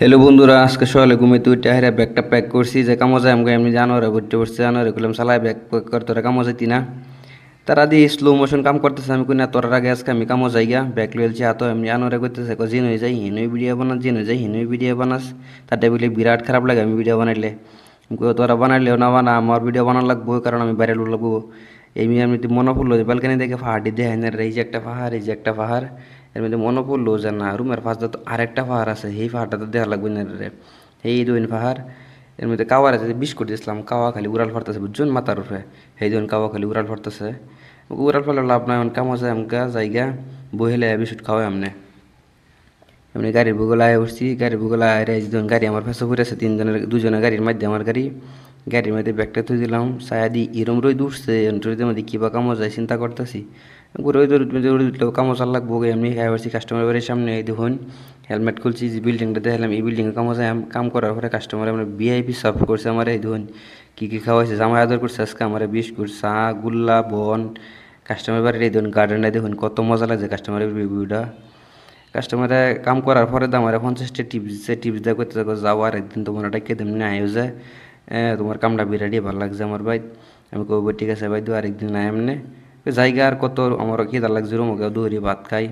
Hello বন্ধুরা, আজকে সকালে ঘুমিয়ে উঠে হেরে ব্যাগটা প্যাক করছি যে কামো যায় আমাকে এমনি জানোয়ারে ভর্তি পড়ছে জানোয়ারে করলাম সালাই ব্যাগ প্যাক করে তোরা কামো যাইতি না। তারা দিয়ে স্লো মোশন কাম করতেছে আমি কই না তোর আগে আজকে আমি কামো যাই গা ব্যাগ লইলছি হাতো এমনি জানোয়ারে করতেছে জিন হয়ে যাই হিনুই ভিডিও বানাস জিন হয়ে যাই হিনুই ভিডিও বানাস তারটা বলে বিরাট খারাপ লাগে আমি ভিডিও বানাইলে। আমি কই তোরা বানাইলেও না বানা আমার ভিডিও বানানো লাগবো কারণ আমি বাইরে লাগবো। এই মেয়ে এমনিতে মনে পড়লো যে ব্যালকানি দেখে পাহাড়টি দেখেন এই যে একটা পাহাড় এই যে একটা পাহাড়। এর মধ্যে মনে পড়লো যে না রুমের পাশে তো আরেকটা পাহাড় আছে সেই পাহাড়টা তো দেখা লাগবে না রে। এই দুইন পাহাড় এর মধ্যে কাওয়ার আছে বিস্কুট দিয়েছিলাম কাওয়া খালি উড়াল ফারতেছে বুঝছেন মাথার উপরে। সেই দুইন কাওয়া খালি উড়াল ফারতেছে। উড়াল ফেলে লাভ নাই কামো যায় আমকা জায়গা বহেলে বিস্কুট খাওয়াই আমনে। এমনি গাড়ির ভূগোল আয় উঠছি গাড়ির ভূগোল আয় রে দুজন গাড়ি আমার ফেসে ঘুরেছে তিনজনের দুজনের গাড়ির মধ্যে আমার গাড়ির মধ্যে ব্যাগটা থুই দিলাম সায়াদি এরম রোদ উঠছে রোদের মধ্যে কী বা কামো যায় চিন্তা করতেছি। রোদ উঠলেও কামো চাল লাগবো এমনি খাই পারছি কাস্টমার বাড়ির সামনে এই দেখুন হেলমেট খুলছি যে বিল্ডিংটা দেখলাম এই বিল্ডিংয়ে কামো যায় কাম করার পরে কাস্টমার আমরা ভিআইপি সার্ভ করছে আমার এই দেখুন কী খাওয়াইছে জামাই আদর করছে আজকে আমার বিস্কুট চা গুল্লা বন কাস্টমার বাড়ির এই দেখুন গার্ডেনটা দেখুন কত মজা লাগছে কাস্টমারের ভিউটা। কাস্টমারে কাম করার পরে তো আমার 50টা টিপস দিচ্ছে টিপস দেওয়া করতে থাকো যাও আর একদিন তোমার ডাকিয়ে তেমনি আয়ও যায়। তোমার কামটা বিরাটই ভালো লাগছে আমার ভাই। আমি কব ঠিক আছে ভাই দু আরেকদিন আয় এমনি জায়গা আর কত আমার খিদা লাগছে রুমকে দৌড়ি ভাত খাই।